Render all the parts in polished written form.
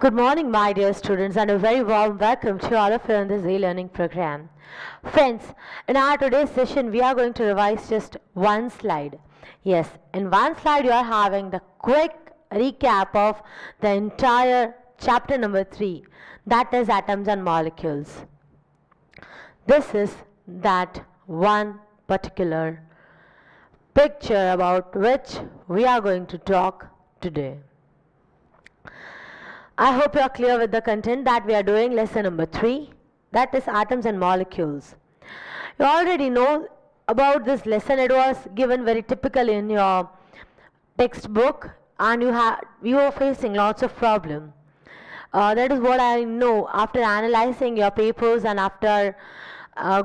Good morning, my dear students, and a very warm welcome to all of you in this e-learning program. Friends, in our today's session, we are going to revise just one slide. Yes, in one slide, you are having the quick recap of the entire chapter number 3, that is atoms and molecules. This is that one particular picture about which we are going to talk today. I hope you are clear with the content that we are doing lesson number 3, that is atoms and molecules. You already know about this lesson. It was given very typically in your textbook and you were facing lots of problems. That is what I know after analyzing your papers and after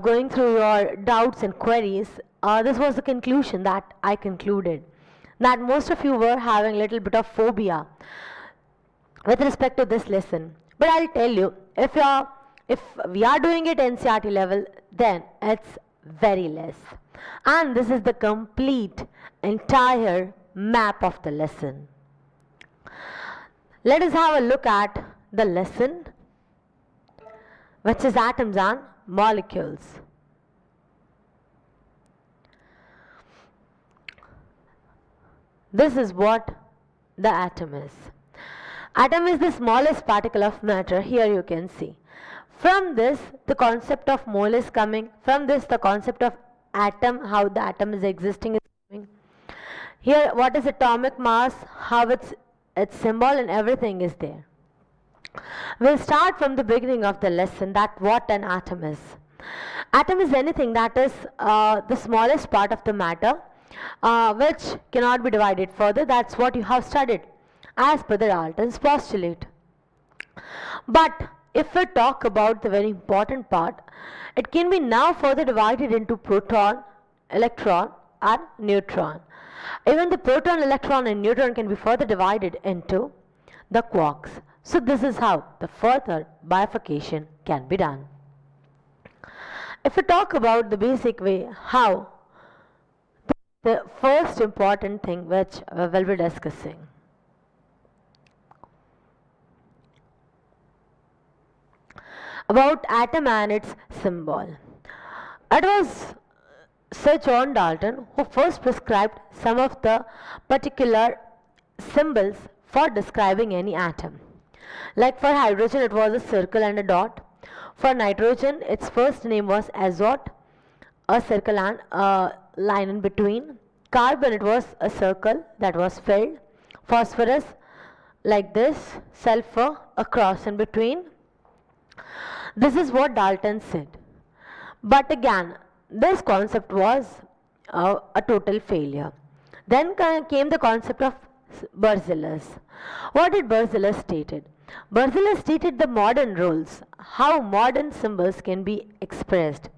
going through your doubts and queries. This was the conclusion that I concluded, that most of you were having a little bit of phobia with respect to this lesson. But I'll tell you, if we are doing it NCERT level, then it's very less. And this is the complete entire map of the lesson. Let us have a look at the lesson, which is atoms and molecules. This is what the atom is. Atom is the smallest particle of matter. Here you can see. From this, the concept of mole is coming. From this, the concept of atom, how the atom is existing, is coming. Here, what is atomic mass, how its symbol and everything is there. We'll start from the beginning of the lesson, that what an atom is. Atom is anything that is the smallest part of the matter, which cannot be divided further. That's what you have studied as per the Dalton's postulate. But if we talk about the very important part, it can be now further divided into proton, electron and neutron. Even the proton, electron and neutron can be further divided into the quarks. So this is how the further bifurcation can be done. If we talk about the basic way how, the first important thing which we will be discussing. About atom and its symbol. It was Sir John Dalton who first prescribed some of the particular symbols for describing any atom. Like for hydrogen, it was a circle and a dot. For nitrogen, its first name was azote, a circle and a line in between. Carbon, it was a circle that was filled. Phosphorus, like this. Sulfur, a cross in between. This is what Dalton said. But again, this concept was a total failure. Then came the concept of Berzelius. What did Berzelius stated? Berzelius stated the modern rules, how modern symbols can be expressed.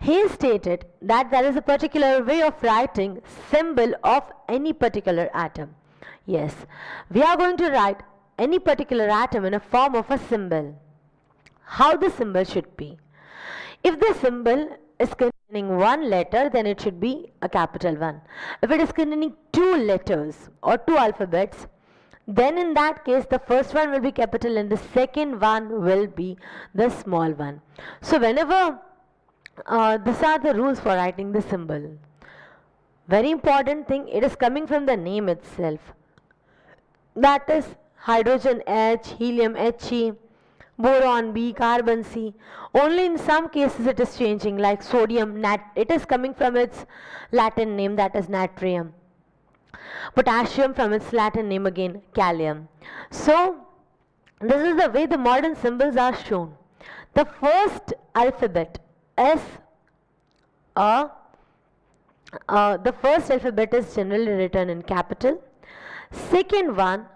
He stated that there is a particular way of writing symbol of any particular atom. Yes, we are going to write any particular atom in a form of a symbol. How the symbol should be. If the symbol is containing one letter, then it should be a capital one. If it is containing two letters or two alphabets, then in that case the first one will be capital and the second one will be the small one. So whenever these are the rules for writing the symbol. Very important thing, it is coming from the name itself. That is hydrogen H, helium He, boron B, carbon C. Only in some cases it is changing, like sodium, it is coming from its Latin name, that is natrium. Potassium from its Latin name again, kalium. So this is the way the modern symbols are shown. The first alphabet is generally written in capital. Second one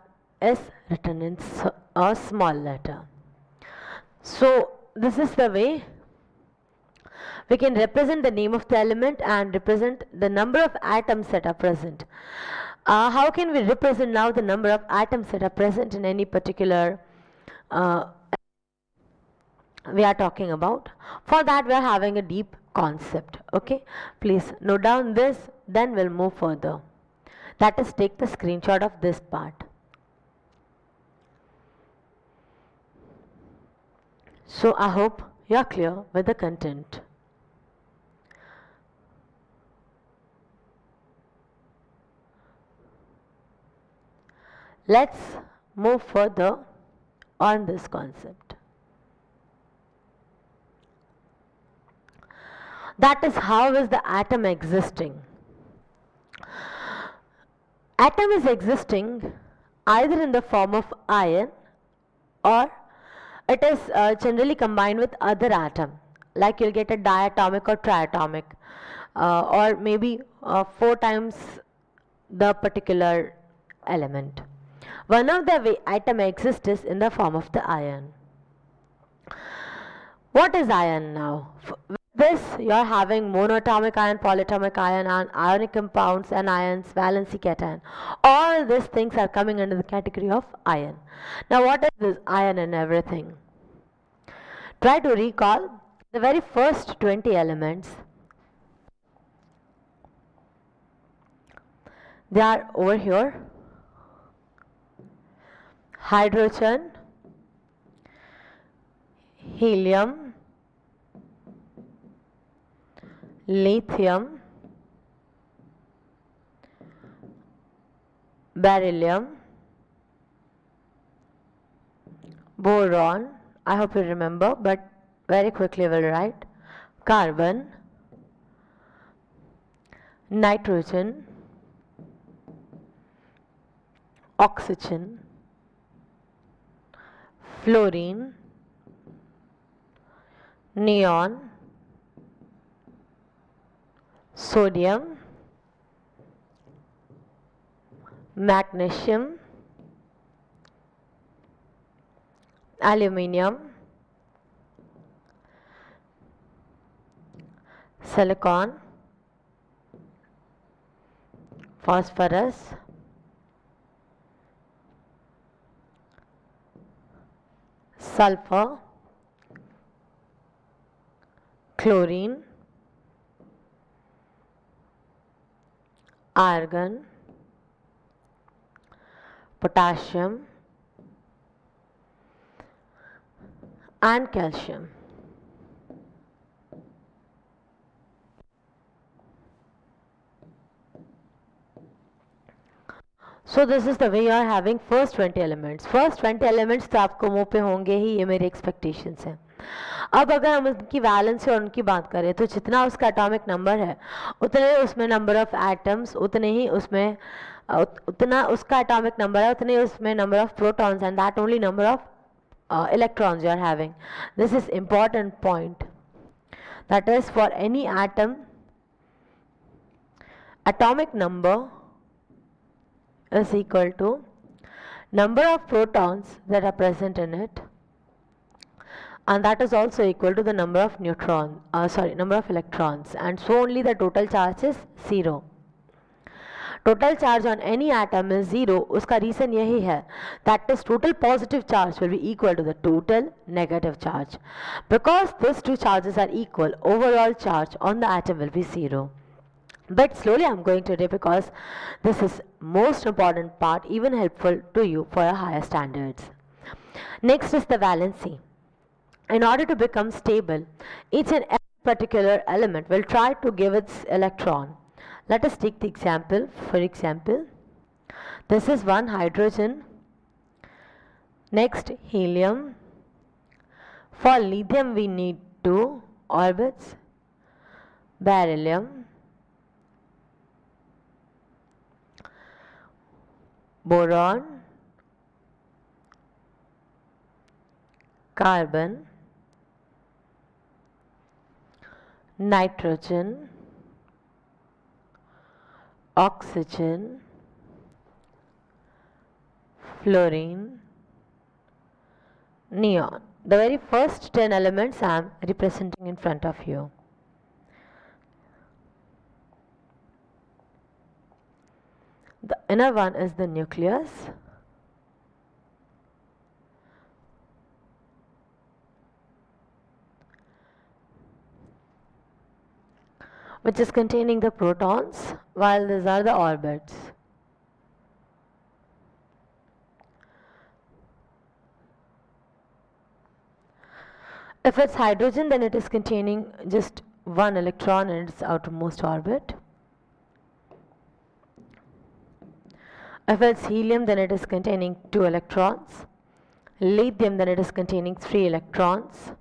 is written in a small letter. So this is the way we can represent the name of the element and represent the number of atoms that are present. How can we represent now the number of atoms that are present in any particular we are talking about? For that we are having a deep concept. Okay, please note down this, then we'll move further. That is, take the screenshot of this part. So I hope you are clear with the content. Let's move further on this concept. That is, how is the atom existing? Atom is existing either in the form of ion, or it is generally combined with other atom, like you'll get a diatomic or triatomic, or maybe 4 times the particular element. One of the way atom exists is in the form of the ion. What is ion now? With this, you are having monatomic ion, polyatomic ion, and ionic compounds, anions, valency cation. All these things are coming under the category of ion. Now, what is this ion and everything? Try to recall the very first 20 elements. They are over here: hydrogen, helium, lithium, beryllium, boron, I hope you remember, but very quickly we'll write, carbon, nitrogen, oxygen, fluorine, neon, sodium, magnesium, aluminium, silicon, phosphorus, sulfur, chlorine, argon, potassium, and calcium. So this is the way you are having first 20 elements. First 20 elements तो आपको मुंह पे होंगे ही, ये मेरी expectations हैं. अब अगर हम उनकी वैलेंसी और उनकी बात करें तो जितना उसका एटॉमिक नंबर है उतने उसमें नंबर ऑफ एटम्स, उतने ही उसमें उतना उसका एटॉमिक नंबर है उतने उसमें number of protons, and that only number of electrons you are having. This is important point. That is, for any atom, atomic number is equal to number of protons that are present in it, and that is also equal to the number of number of electrons, and so only the total charge is 0. Total charge on any atom is 0. उसका reason यही है, that is total positive charge will be equal to the total negative charge. Because these two charges are equal, overall charge on the atom will be 0. But slowly I'm going today because this is most important part, even helpful to you for your higher standards. Next is the valency. In order to become stable, each and every particular element will try to give its electron. Let us take the example. For example, this is one hydrogen, next helium. For lithium we need 2 orbits, beryllium, boron, carbon, nitrogen, oxygen, fluorine, neon. The very first 10 elements I am representing in front of you. The inner one is the nucleus. Which is containing the protons, while these are the orbits. If it's hydrogen, then it is containing just one electron in its outermost orbit. If it's helium, then it is containing 2 electrons. Lithium, then it is containing 3 electrons.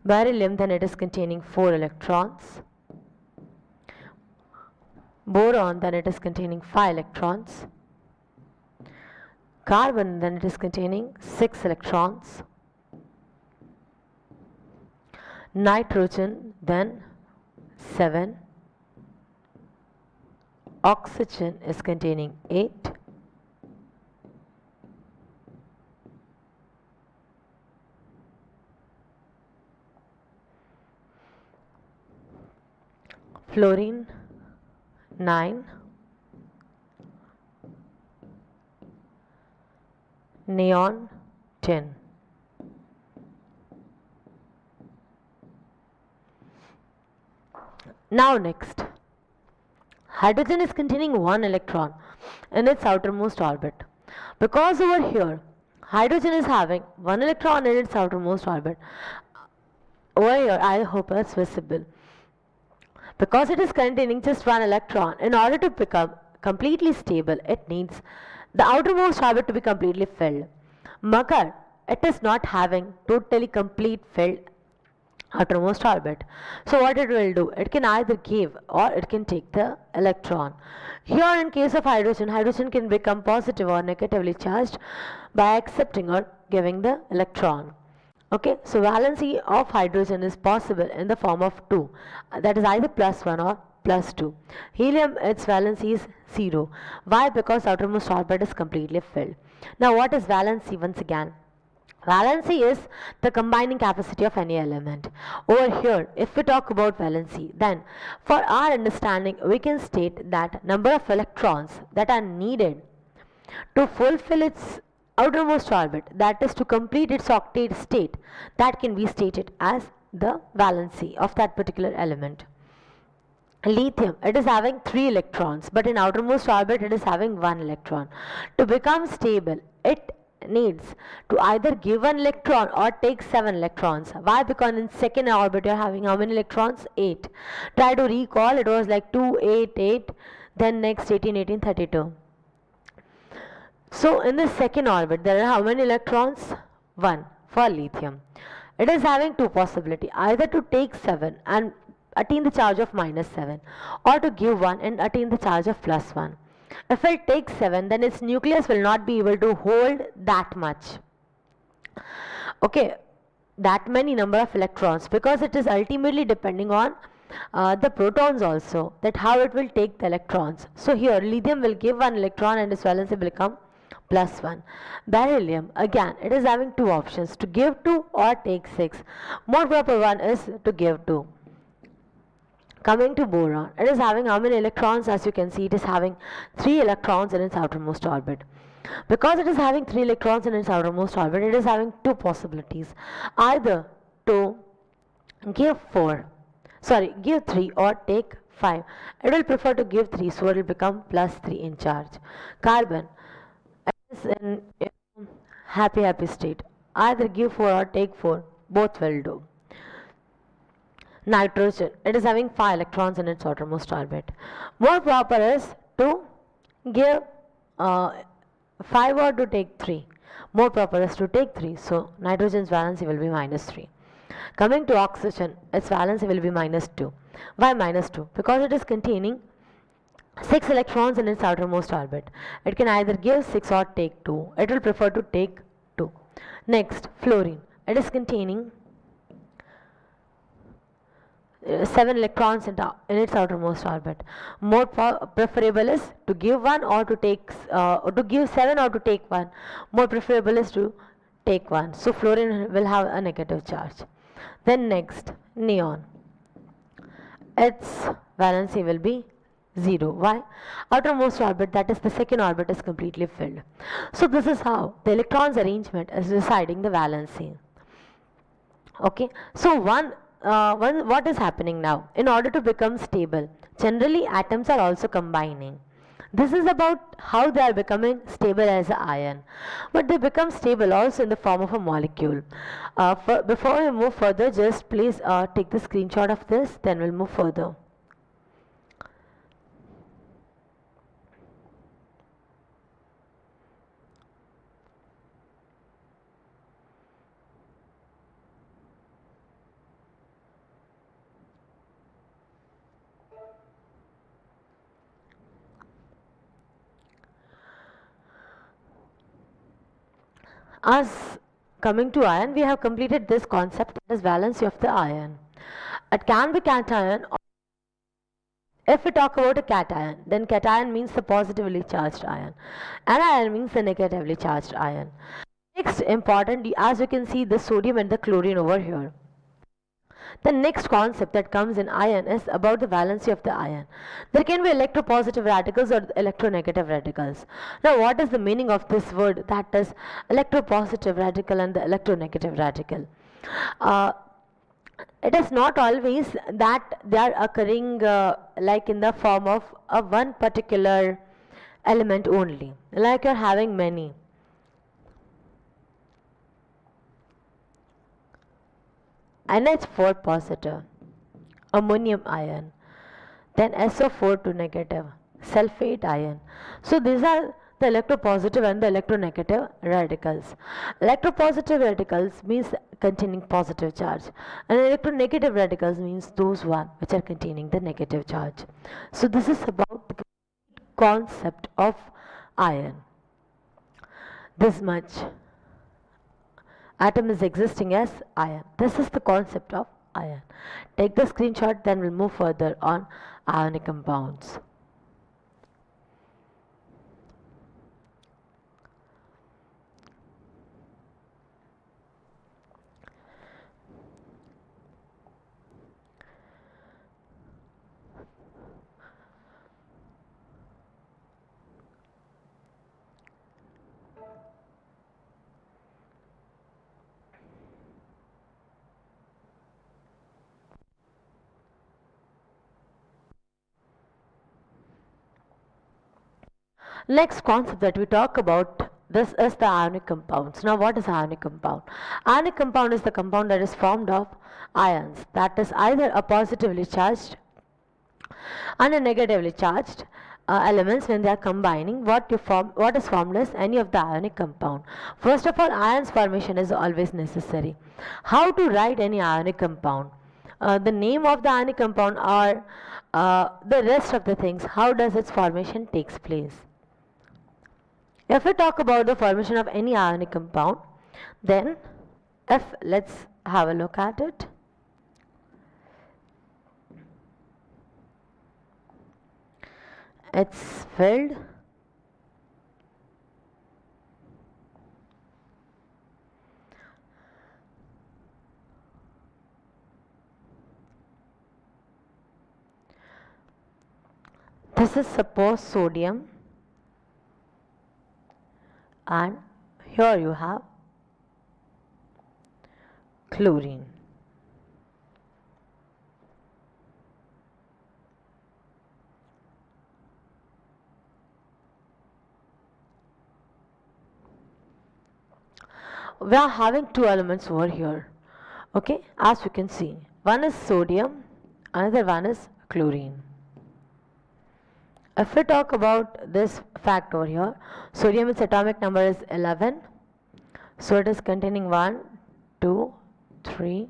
Beryllium, then it is containing 4 electrons. Boron, then it is containing 5 electrons. Carbon, then it is containing 6 electrons. Nitrogen, then 7. Oxygen is containing 8. Fluorine, 9. Neon, 10. Now next, hydrogen is containing 1 electron in its outermost orbit. Because over here, hydrogen is having 1 electron in its outermost orbit. Over here, I hope it's visible. Because it is containing just 1 electron, in order to become completely stable, it needs the outermost orbit to be completely filled. Magar, it is not having totally complete filled outermost orbit. So what it will do, it can either give or it can take the electron. Here in case of hydrogen, hydrogen can become positive or negatively charged by accepting or giving the electron. Okay, so valency of hydrogen is possible in the form of 2, that is either +1 or +2. Helium, its valency is 0. Why? Because outermost orbit is completely filled. Now what is valency once again? Valency is the combining capacity of any element. Over here, if we talk about valency, then for our understanding, we can state that number of electrons that are needed to fulfill its outermost orbit, that is to complete its octet state, that can be stated as the valency of that particular element. Lithium, it is having 3 electrons, but in outermost orbit it is having 1 electron. To become stable, it needs to either give 1 electron or take 7 electrons. Why? Because in second orbit you are having how many electrons? 8. Try to recall, it was like 2, 8, 8, then next 18, 18, 32. So in the second orbit there are how many electrons? 1 for lithium. It is having 2 possibilities, either to take 7 and attain the charge of -7, or to give 1 and attain the charge of +1. If it takes 7, then its nucleus will not be able to hold that much. Okay, that many number of electrons, because it is ultimately depending on the protons also, that how it will take the electrons. So here lithium will give 1 electron and its valency will become +1. Beryllium, again it is having 2 options, to give 2 or take 6. More proper one is to give 2. Coming to boron, it is having how many electrons? As you can see, it is having 3 electrons in its outermost orbit. Because it is having 3 electrons in its outermost orbit, it is having 2 possibilities, either to give 3 or take 5. It will prefer to give 3, so it will become +3 in charge. Carbon is in happy state, either give 4 or take 4, both will do. Nitrogen, it is having 5 electrons in its outermost orbit. More proper is to give 5 or to take 3. More proper is to take 3. So nitrogen's valency will be -3. Coming to oxygen, its valency will be -2. Why -2? Because it is containing 6 electrons in its outermost orbit. It can either give 6 or take 2. It will prefer to take 2. Next, fluorine. It is containing 7 electrons in its outermost orbit. More preferable is to give 1 or to take to give 7 or to take 1. More preferable is to take 1. So fluorine will have a negative charge. Then next, neon. Its valency will be 0. Why? Outermost orbit, that is the second orbit, is completely filled. So this is how the electrons arrangement is deciding the valency. Okay, so what is happening now? In order to become stable, generally atoms are also combining. This is about how they are becoming stable as an ion, but they become stable also in the form of a molecule. Before we move further, just please take the screenshot of this, then we'll move further. As coming to ion, we have completed this concept, that is valency of the ion. It can be cation. If we talk about a cation, then cation means the positively charged ion. Anion means the negatively charged ion. Next, importantly, as you can see the sodium and the chlorine over here. The next concept that comes in ion is about the valency of the ion. There can be electropositive radicals or electronegative radicals. Now, what is the meaning of this word, that is electropositive radical and the electronegative radical? Uh, it is not always that they are occurring like in the form of one particular element only, like you're having many. NH4 positive, ammonium ion, then SO4 2 negative, sulfate ion. So these are the electropositive and the electronegative radicals. Electropositive radicals means containing positive charge, and electronegative radicals means those one which are containing the negative charge. So this is about the concept of ion. This much atom is existing as ion. This is the concept of ion. Take the screenshot, then we'll move further on ionic compounds. Next concept that we talk about, this is the ionic compounds. Now what is ionic compound? Ionic compound is the compound that is formed of ions, that is either a positively charged and a negatively charged elements. When they are combining, what is formed is any of the ionic compound. First of all, ions formation is always necessary. How to write any ionic compound? The name of the ionic compound, or the rest of the things, how does its formation takes place? If we talk about the formation of any ionic compound, then let's have a look at it. It's filled this is suppose sodium, and here you have chlorine. We are having two elements over here, okay, as you can see. One is sodium, another one is chlorine. If we talk about this fact over here, sodium, its atomic number is 11. So it is containing 1, 2, 3,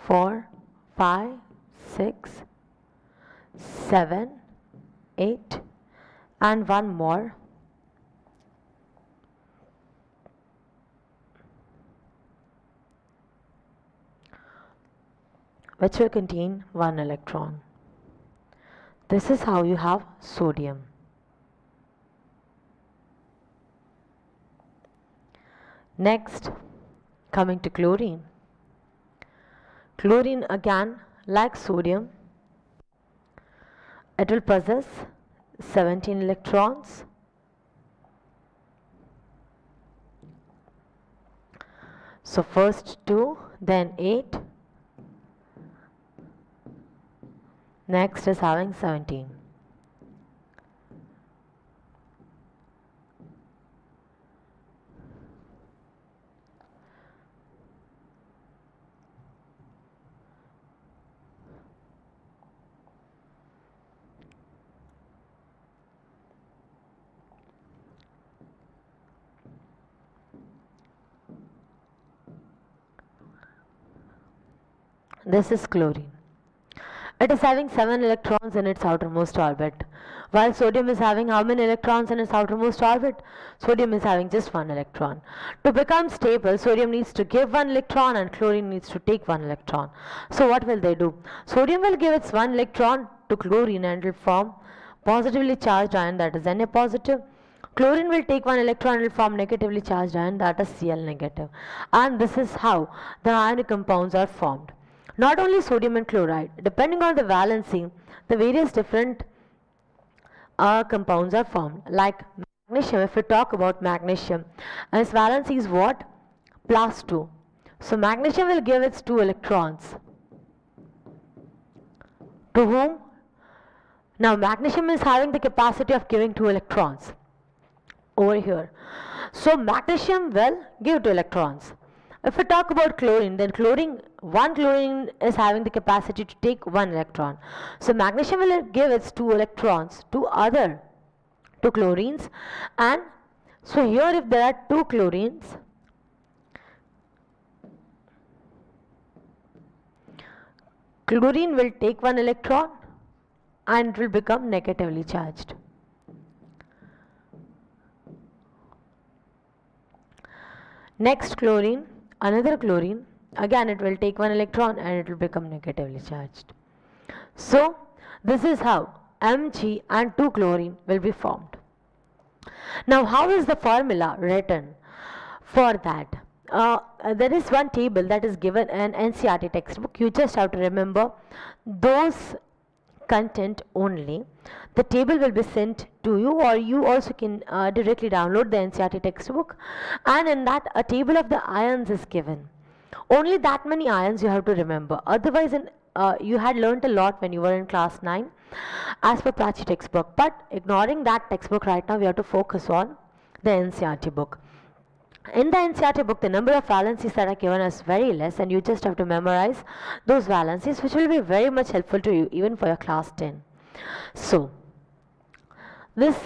4, 5, 6, 7, 8, and one more. Which will contain 1 electron. This is how you have sodium. Next, coming to chlorine. Chlorine again, like sodium, it will possess 17 electrons. So first 2, then 8. Next is having 17. This is chlorine. It is having 7 electrons in its outermost orbit. While sodium is having how many electrons in its outermost orbit? Sodium is having just 1 electron. To become stable, sodium needs to give 1 electron and chlorine needs to take 1 electron. So what will they do? Sodium will give its 1 electron to chlorine and will form positively charged ion, that is Na positive. Chlorine will take 1 electron and will form negatively charged ion, that is Cl negative. And this is how the ionic compounds are formed. Not only sodium and chloride, depending on the valency, the various different compounds are formed. Like magnesium, if we talk about magnesium, its valency is what? +2. So magnesium will give its 2 electrons. To whom? Now magnesium is having the capacity of giving 2 electrons over here. So magnesium will give 2 electrons. If we talk about chlorine, then one chlorine is having the capacity to take 1 electron. So magnesium will give its 2 electrons to other 2 chlorines, and so here if there are 2 chlorines, chlorine will take 1 electron and it will become negatively charged. Next chlorine, another chlorine, again it will take 1 electron and it will become negatively charged. So this is how Mg and 2 chlorine will be formed. Now how is the formula written for that? There is one table that is given in NCERT textbook. You just have to remember those content only. The table will be sent to you, or you also can directly download the NCERT textbook, and in that a table of the ions is given. Only that many ions you have to remember. Otherwise you had learnt a lot when you were in class 9 as per Prachi textbook, but ignoring that textbook right now, we have to focus on the NCERT book. In the NCERT book, the number of valencies that are given is very less, and you just have to memorize those valencies, which will be very much helpful to you even for your class 10. So this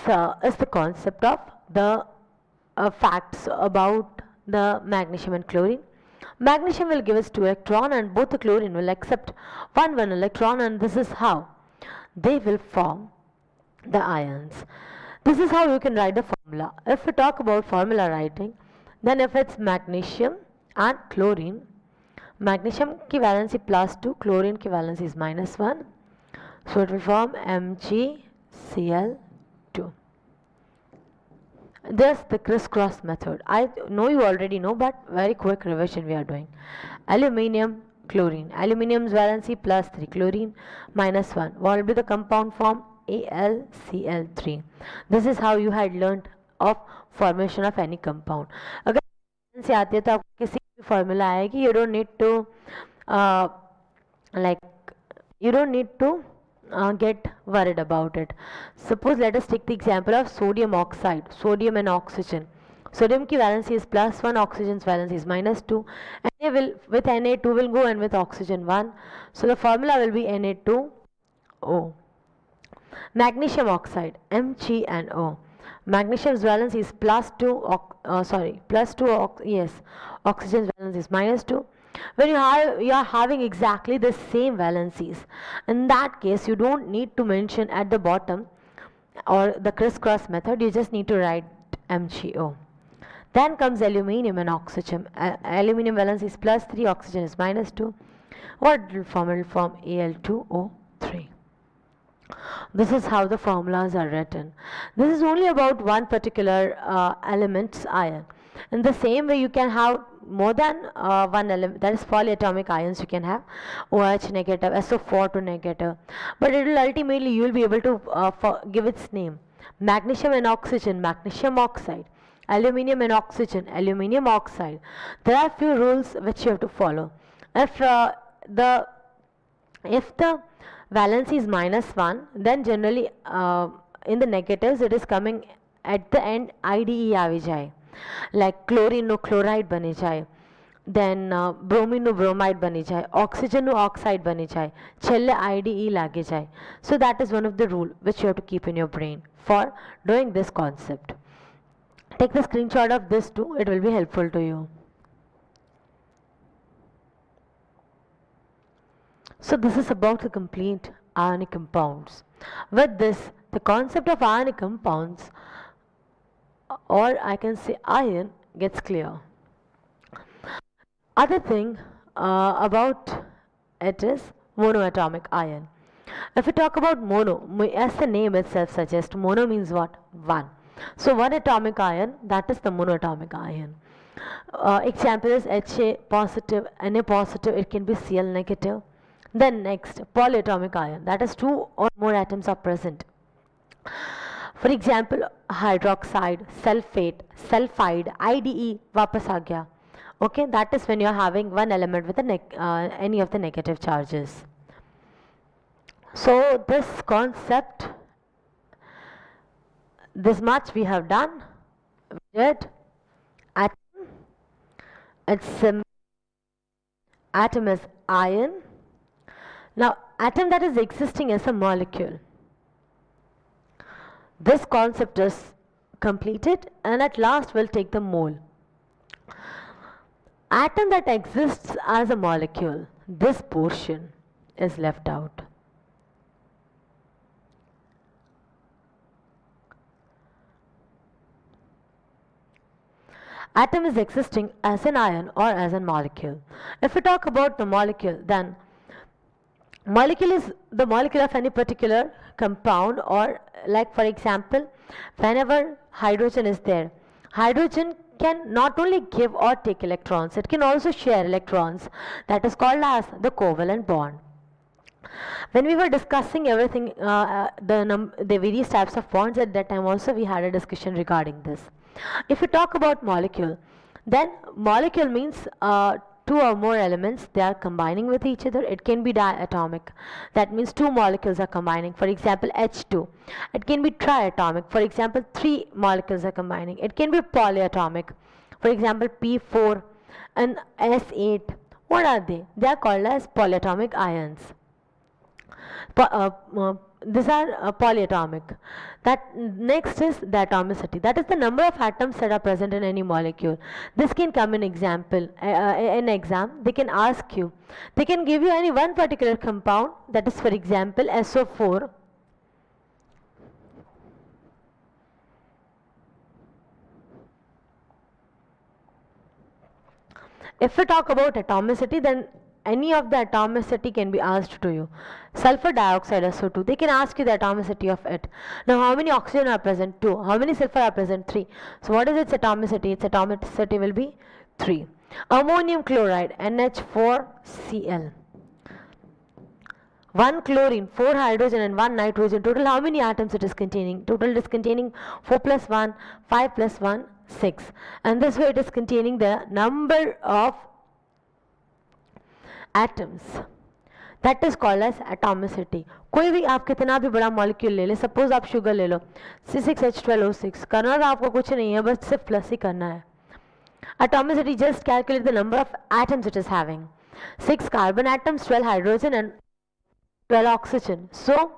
is the concept of the facts about the magnesium and chlorine. Magnesium will give us 2 electron and both the chlorine will accept 1 electron, and this is how they will form the ions. This is how you can write the formula. If we talk about formula writing, then if it's magnesium and chlorine, magnesium की valency +2, chlorine की valency is -1, so it will form MgCl2. This the crisscross method. I know you already know, but very quick revision we are doing. Aluminium, chlorine. Aluminium's valency +3, chlorine -1. What will be the compound form? AlCl3. This is how you had learnt of formation of any compound. अगर से आती है तो आपको किसी भी formula आएगी. You don't need to get worried about it. Suppose let us take the example of sodium oxide, sodium and oxygen. Sodium की valency is +1, oxygen's valency is -2. Na will with Na2 will go and with oxygen 1. So the formula will be Na2O. Magnesium oxide, MgNO. Magnesium's valence is +2, yes, oxygen's valence is -2. When you are having exactly the same valencies, in that case you don't need to mention at the bottom or the crisscross method, you just need to write MgO. Then comes aluminium and oxygen. Aluminium valence is +3, oxygen is -2. What will form? It will form Al2O3. This is how the formulas are written. This is only about one particular element's ion. In the same way, you can have more than one element, that is polyatomic ions you can have, OH negative, SO4 negative, but it will ultimately you will be able to give its name. Magnesium and oxygen, magnesium oxide. Aluminium and oxygen, aluminium oxide. There are few rules which you have to follow. If the valency is -1, then generally in the negatives it is coming at the end IDE આવી જાય. Like chlorine નો chloride બની જાય, then bromine નો bromide બની જાય, oxygen નો oxide બની જાય, છેલ્લે IDE લાગી જાય. So that is one of the rule which you have to keep in your brain for doing this concept. Take the screenshot of this too, it will be helpful to you. So this is about the complete ionic compounds. With this, the concept of ionic compounds, or I can say ion, gets clear. Other thing about it is monoatomic ion. If we talk about mono, as the name itself suggests, mono means what? One. So one atomic ion, that is the monoatomic ion. Example is Ha positive, Na positive, it can be Cl negative. Then next, polyatomic ion, that is two or more atoms are present. For example, hydroxide, sulfate, sulfide, IDE, वापस आ गया. Okay, that is when you are having one element with any of the negative charges. So this concept, this much we have done. We did atom, its atom is ion. Now atom that is existing as a molecule. This concept is completed, and at last we'll take the mole. Atom that exists as a molecule, this portion is left out. Atom is existing as an ion or as a molecule. If we talk about the molecule, then molecule is the molecule of any particular compound, or like for example, whenever hydrogen is there, hydrogen can not only give or take electrons, it can also share electrons. That is called as the covalent bond. When we were discussing everything, the various types of bonds at that time also we had a discussion regarding this. If we talk about molecule, then molecule means two or more elements, they are combining with each other. It can be diatomic, that means two molecules are combining. For example, H2. It can be triatomic, for example, three molecules are combining. It can be polyatomic, for example, P4 and S8. What are they? They are called as polyatomic ions. These are polyatomic. That next is the atomicity. That is the number of atoms that are present in any molecule. This can come in example in exam. They can ask you. They can give you any one particular compound. That is, for example, SO4. If we talk about atomicity, then any of the atomicity can be asked to you. Sulfur dioxide, SO2, they can ask you the atomicity of it. Now how many oxygen are present? 2. How many sulfur are present? 3. So what is its atomicity? Its atomicity will be 3. Ammonium chloride, NH4Cl. 1 chlorine, 4 hydrogen and 1 nitrogen. Total how many atoms it is containing? Total it is containing 4 plus 1, 5 plus 1, 6. And this way it is containing the number of atoms. That is called as atomicity. कोई भी आप कितना भी बड़ा molecule ले ले, suppose आप sugar ले लो C6H12O6, करना तो आपको कुछ नहीं है, बस सिर्फ प्लस ही करना है. Atomicity, just calculate the number of atoms it is having. 6 carbon atoms, 12 hydrogen and 12 oxygen. So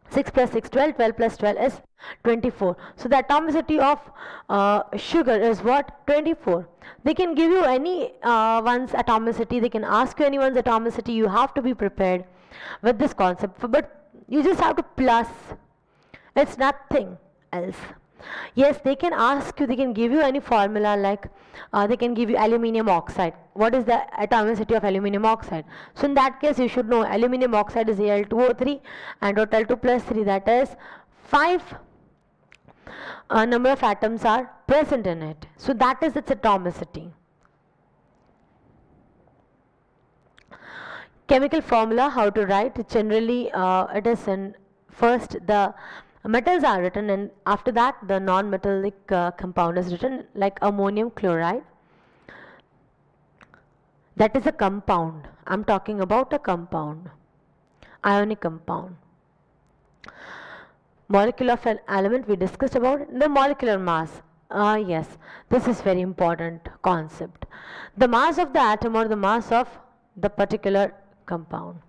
6 plus 6, 12, 12 plus 12 is 24. So the atomicity of sugar is what? 24. They can give you any one's atomicity, they can ask you anyone's atomicity. You have to be prepared with this concept, but you just have to plus. It's nothing else. Yes, they can ask you, they can give you any formula, like they can give you aluminium oxide. What is the atomicity of aluminium oxide? So in that case you should know aluminium oxide is Al2O3 and total 2 plus 3, that is 5 number of atoms are present in it. So that is its atomicity. Chemical formula, how to write? Generally it is in first the metals are written, and after that the non-metallic compound is written, like ammonium chloride. That is a compound. I'm talking about a compound, ionic compound. Molecule of an element we discussed about it. The molecular mass. Yes, this is very important concept. The mass of the atom or the mass of the particular compound.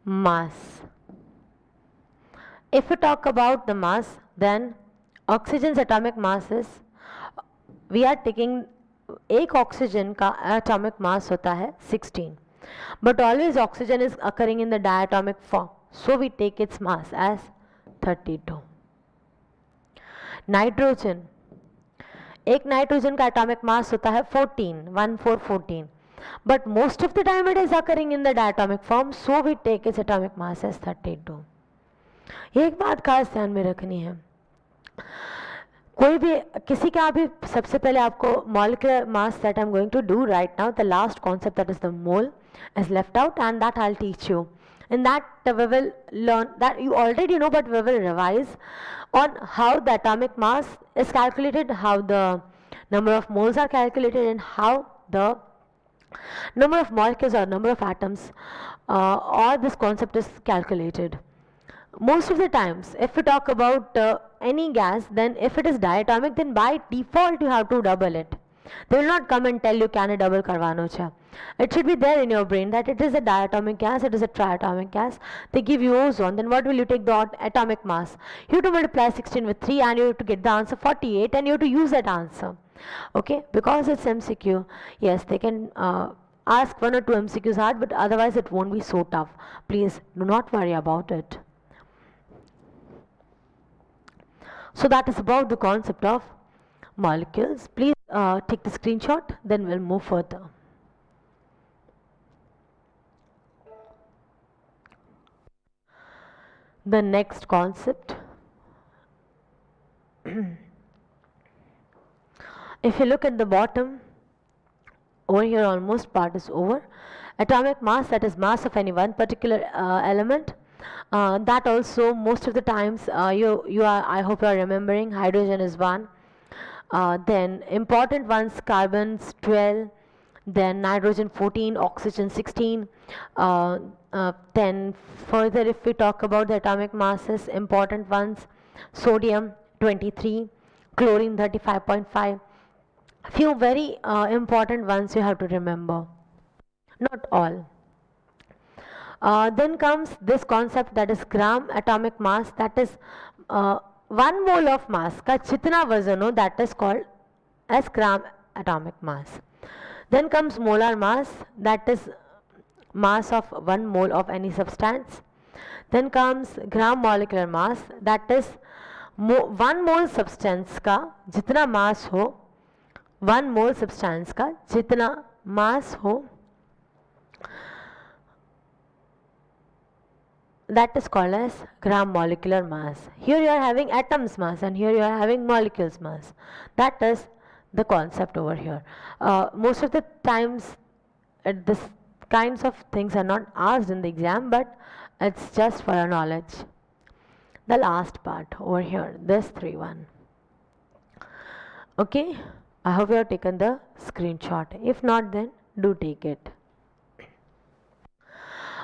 Mass. If we talk about the mass, then oxygen's atomic mass is we are taking, एक oxygen का atomic mass होता है 16, but always oxygen is occurring in the diatomic form, so we take its mass as 32. Nitrogen, एक nitrogen का atomic mass होता है 14, but most of the time it is occurring in the diatomic form, so we take its atomic mass as 32. ये एक बात खास ध्यान में रखनी है, कोई भी किसी का भी सबसे पहले आपको molecular mass that I'm going to do right now, the last concept that is the mole is left out, and that I'll teach you. In that we will learn that you already know, but we will revise on how the atomic mass is calculated, how the number of moles are calculated, and how the number of molecules or number of atoms or this concept is calculated. Most of the times if we talk about any gas, then if it is diatomic, then by default you have to double it. They will not come and tell you can double karvano cha. It should be there in your brain that it is a diatomic gas, it is a triatomic gas. They give you ozone, then what will you take the atomic mass? You have to multiply 16 with 3 and you have to get the answer 48, and you have to use that answer. Okay, because it's MCQ, yes, they can ask 1 or 2 MCQs hard, but otherwise it won't be so tough. Please do not worry about it. So that is about the concept of molecules. Please take the screenshot, then we'll move further. The next concept, if you look at the bottom, over here almost part is over. Atomic mass, that is mass of any one particular element. That also most of the times you are, I hope you are remembering, hydrogen is 1, then important ones, carbons 12, then nitrogen 14, oxygen 16, then further if we talk about the atomic masses, important ones, sodium 23, chlorine 35.5, few very important ones you have to remember, not all. Then comes this concept, that is gram atomic mass, that is 1 mole of mass का जितना वजन हो, that is called as gram atomic mass. Then comes molar mass, that is mass of 1 mole of any substance. Then comes gram molecular mass, that is 1 mole substance का जितना mass हो, 1 mole substance का जितना mass हो, that is called as gram molecular mass. Here you are having atoms mass and here you are having molecules mass. That is the concept over here. Most of the times this kinds of things are not asked in the exam, but it's just for our knowledge. The last part over here, this 3-1. Okay, I hope you have taken the screenshot. If not, then do take it.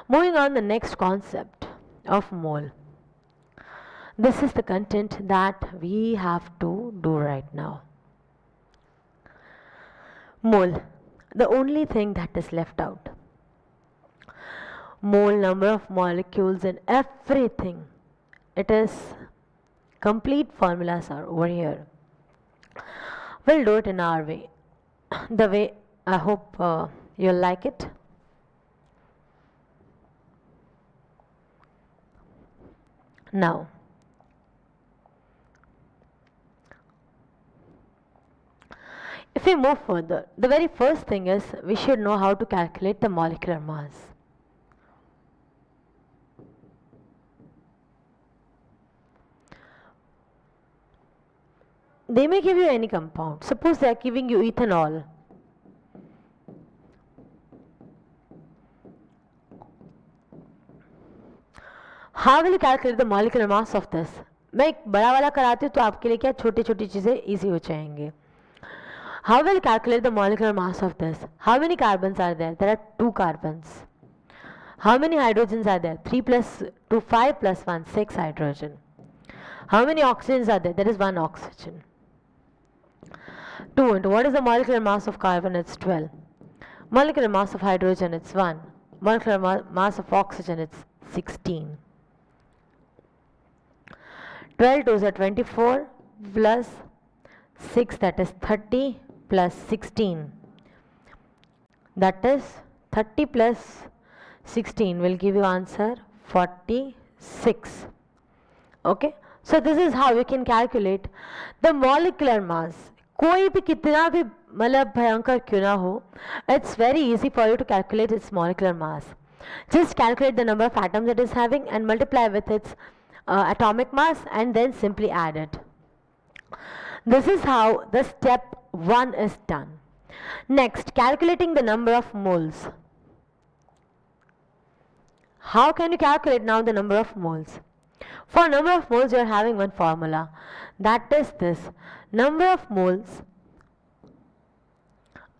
Moving on, the next concept of mole. This is the content that we have to do right now. Mole, the only thing that is left out. Mole number of molecules and everything. It is complete formulas are over here. We'll do it in our way. The way I hope you'll like it. Now, if we move further, the very first thing is we should know how to calculate the molecular mass. They may give you any compound. Suppose they are giving you ethanol. How will you calculate the molecular mass of this? मैं एक बड़ा वाला कराती हूँ तो आपके लिए क्या छोटी छोटी चीज़ें easy हो जाएंगे. How will you calculate the molecular mass of this? How many carbons are there? There are 2 carbons. How many hydrogens are there? 3 plus 2, 5 plus 1, 6 hydrogen. How many oxygens are there? There is 1 oxygen. 2 into what is the molecular mass of carbon? It's 12. Molecular mass of hydrogen, it's 1. Molecular mass of oxygen, it's 16. 12 2s are 24 plus 6, that is 30 plus 16, that is 30 plus 16 will give you answer 46. Okay, so this is how you can calculate the molecular mass. कोई भी कितना भी मतलब भयंकर क्यों ना हो, it's very easy for you to calculate its molecular mass. Just calculate the number of atoms it is having and multiply with its atomic mass and then simply add it. This is how the step 1 is done. Next, calculating the number of moles. How can you calculate now the number of moles? For number of moles you are having one formula, that is this: number of moles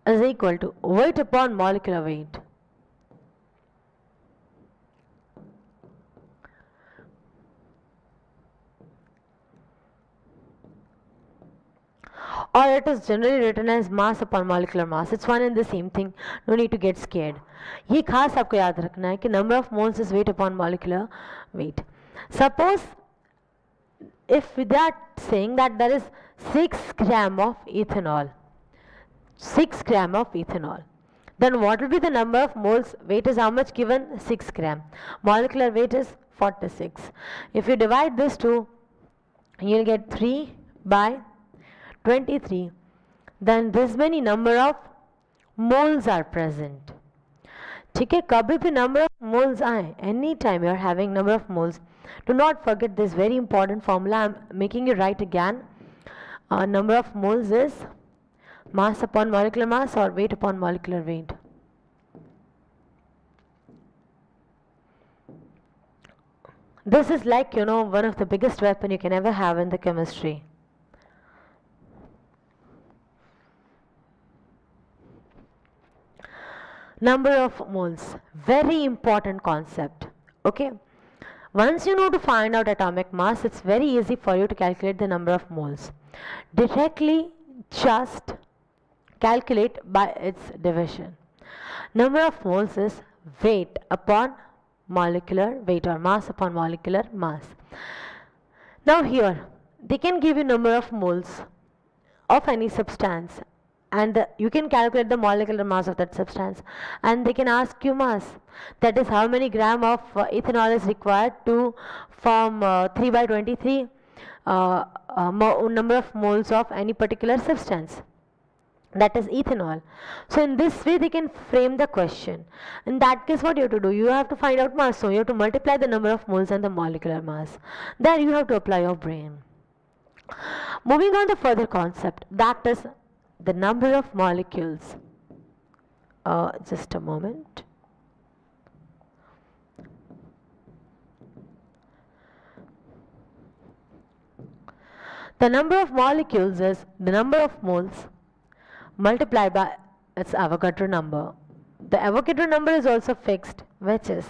is equal to weight upon molecular weight. Or it is generally written as mass upon molecular mass. It's one and the same thing. No need to get scared. ये खास आपको याद रखना है कि number of moles is weight upon molecular weight. Suppose if they are saying that there is 6 gram of ethanol, 6 gram of ethanol, then what will be the number of moles? Weight is how much given? 6 gram. Molecular weight is 46. If you divide this two, you'll get 3 by 23. Then this many number of moles are present. ठीक है, कभी भी number of moles आए, any time you are having number of moles, do not forget this very important formula. I am making you write again. Number of moles is mass upon molecular mass or weight upon molecular weight. This is like, you know, one of the biggest weapon you can ever have in the chemistry. Number of moles, very important concept. Okay, once you know to find out atomic mass, it's very easy for you to calculate the number of moles. Directly just calculate by its division. Number of moles is weight upon molecular weight or mass upon molecular mass. Now here they can give you number of moles of any substance, and you can calculate the molecular mass of that substance, and they can ask you mass, that is how many gram of ethanol is required to form 3 by 23 number of moles of any particular substance, that is ethanol. So in this way they can frame the question. In that case, what you have to do, you have to find out mass, so you have to multiply the number of moles and the molecular mass. There you have to apply your brain. Moving on to further concept, that is the number of molecules. Just a moment. The number of molecules is the number of moles multiplied by its Avogadro number. The Avogadro number is also fixed, which is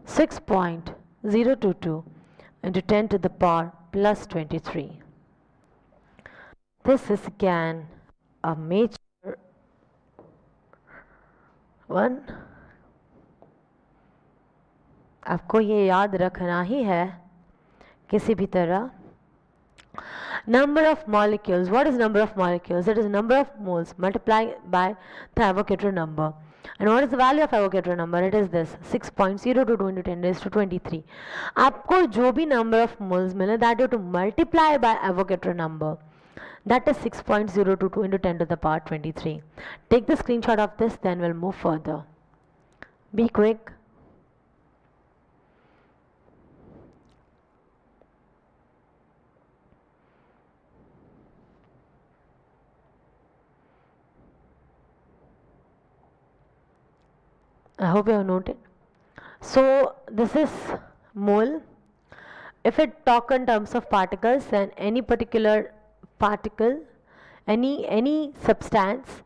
6.022 into 10 to the power plus 23. This is again a major one. आपको ये याद रखना ही है किसी भी तरह. Number of molecules. What is number of molecules? It is number of moles multiplied by the Avogadro number. And what is the value of Avogadro number? It is this 6.022 into 10 raised to 23. आपको जो भी number of moles मिले, that you have to multiply by Avogadro number. That is 6.022 into 10 to the power 23. Take the screenshot of this, then we'll move further. Be quick. I hope you have noted. So this is mole. If it talk in terms of particles, then any particular particle, any substance,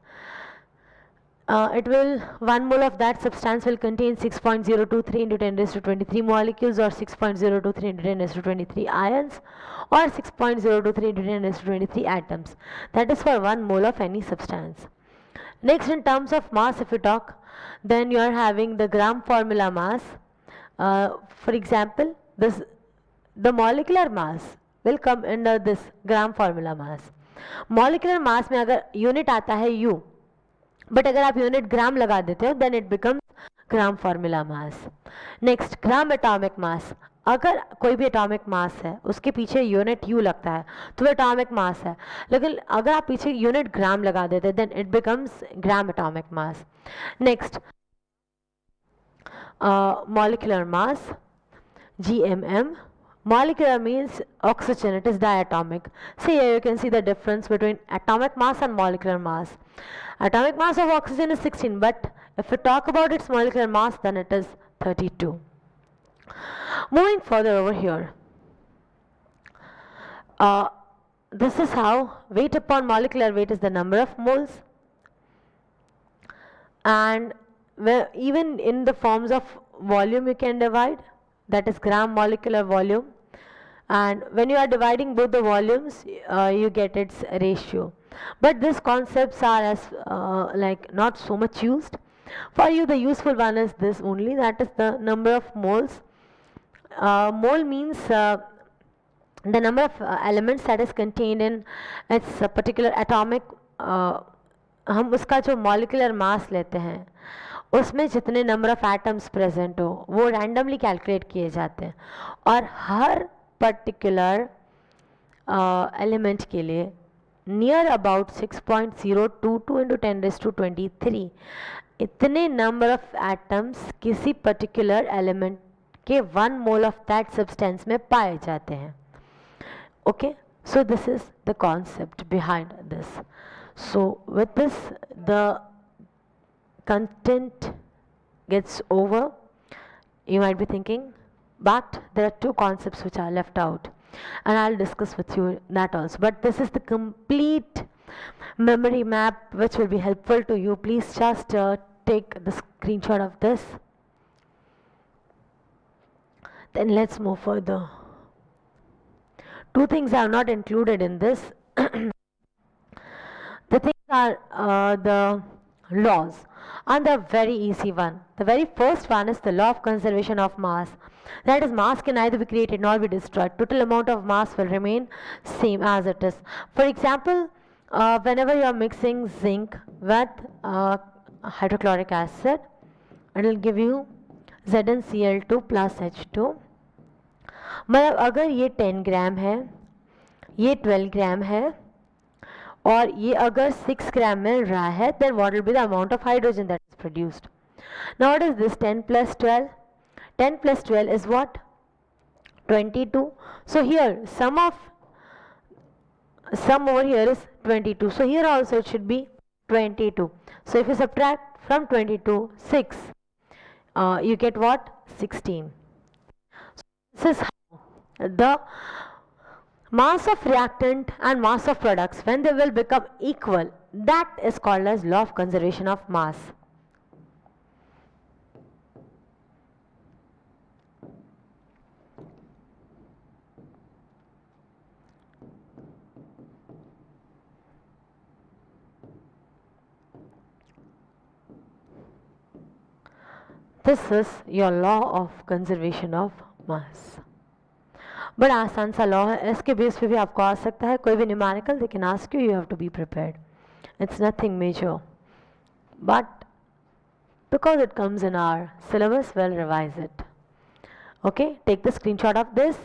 it will, 1 mole of that substance will contain 6.023 into 10 raised to 23 molecules, or 6.023 into 10 raised to 23 ions, or 6.023 into 10 raised to 23 atoms. That is for 1 mole of any substance. Next, in terms of mass, if you talk, then you are having the gram formula mass. For example, the molecular mass will come under this gram formula mass. Molecular mass में अगर unit आता है U, but अगर आप unit gram लगा देते हो then it becomes gram formula mass. Next gram atomic मास. अगर कोई भी एटॉमिक मास है उसके पीछे यूनिट यू लगता है तो वो एटॉमिक मास है, लेकिन अगर आप पीछे यूनिट ग्राम लगा देते then it becomes gram atomic mass. Next molecular mass, GMM. Molecular means oxygen, it is diatomic. See here you can see the difference between atomic mass and molecular mass. Atomic mass of oxygen is 16, but if we talk about its molecular mass then it is 32. Moving further over here, this is how weight upon molecular weight is the number of moles, and even in the forms of volume you can divide, that is gram molecular volume, and when you are dividing both the volumes you get its ratio. But these concepts are as like not so much used. For you the useful one is this only, that is the number of moles. Mole means the number of elements that is contained in its particular atomic, हम उसका जो molecular mass लेते हैं उसमें जितने number of atoms present हो वो randomly calculate किए जाते हैं, और हर पर्टिकुलर एलिमेंट के लिए नियर अबाउट 6.022 इंटू 10⁻23 इतने नंबर ऑफ एटम्स किसी पर्टिकुलर एलिमेंट के 1 मोल ऑफ दैट सब्सटेंस में पाए जाते हैं. Okay, so this is the concept behind this. So with this the content gets over. You might be thinking, but there are 2 concepts which are left out, and I'll discuss with you that also. But this is the complete memory map which will be helpful to you. Please just take the screenshot of this. Then let's move further. 2 things are not included in this. The things are the laws, and the very easy one. The very first one is the law of conservation of mass. That is, mass can neither be created nor be destroyed. Total amount of mass will remain same as it is. For example, whenever you are mixing zinc with hydrochloric acid, it will give you ZnCl2 plus H2. मतलब अगर ये 10 ग्राम है, ये 12 ग्राम है, और ये अगर 6 ग्राम मिल रहा है, then what will be the amount of hydrogen that is produced? Now what is this 10 plus 12? 10 plus 12 is what? 22. So here sum over here is 22. So here also it should be 22. So if you subtract from 22 6, you get what? 16. So this is how the mass of reactant and mass of products, when they will become equal, that is called as law of conservation of mass. This is your law of conservation of mass. बड़ा आसान सा law है, इसके base पे भी आपको आ सकता है कोई भी numerical, they can ask you, you have to be prepared. It's nothing major, but because it comes in our syllabus, well revise it. Okay, take the screenshot of this.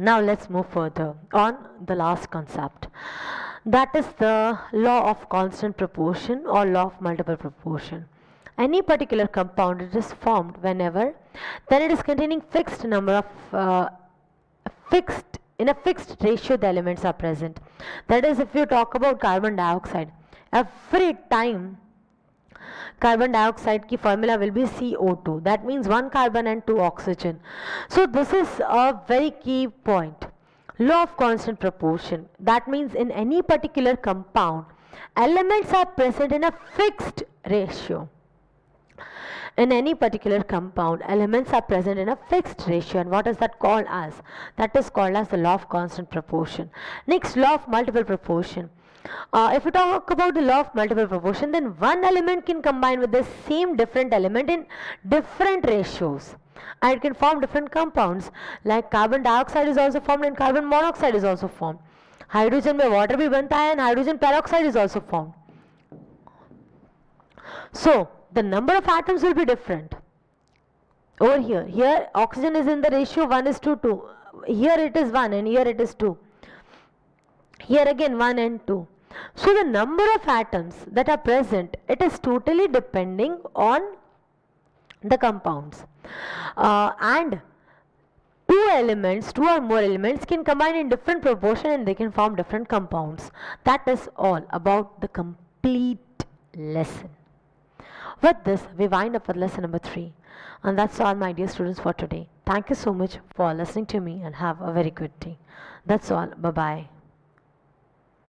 Now let's move further on the last concept, that is the law of constant proportion or law of multiple proportion. Any particular compound, it is formed whenever then it is containing fixed number of in a fixed ratio the elements are present. That is, if you talk about carbon dioxide, every time carbon dioxide ki formula will be CO2. That means 1 carbon and 2 oxygen. So this is a very key point. Law of constant proportion. That means in any particular compound, elements are present in a fixed ratio. In any particular compound, elements are present in a fixed ratio, and what is that called as? That is called as the law of constant proportion. Next, law of multiple proportion. If we talk about the law of multiple proportion, then one element can combine with the same different element in different ratios, and it can form different compounds. Like carbon dioxide is also formed and carbon monoxide is also formed. Hydrogen में water भी बनता है and hydrogen peroxide is also formed. So the number of atoms will be different. Over here oxygen is in the ratio 1:2. Here it is 1 and here it is 2. Here again 1 and 2. So the number of atoms that are present, it is totally depending on the compounds. And two or more elements can combine in different proportion and they can form different compounds. That is all about the complete lesson. With this, we wind up with lesson number 3. And that's all, my dear students, for today. Thank you so much for listening to me and have a very good day. That's all. Bye-bye.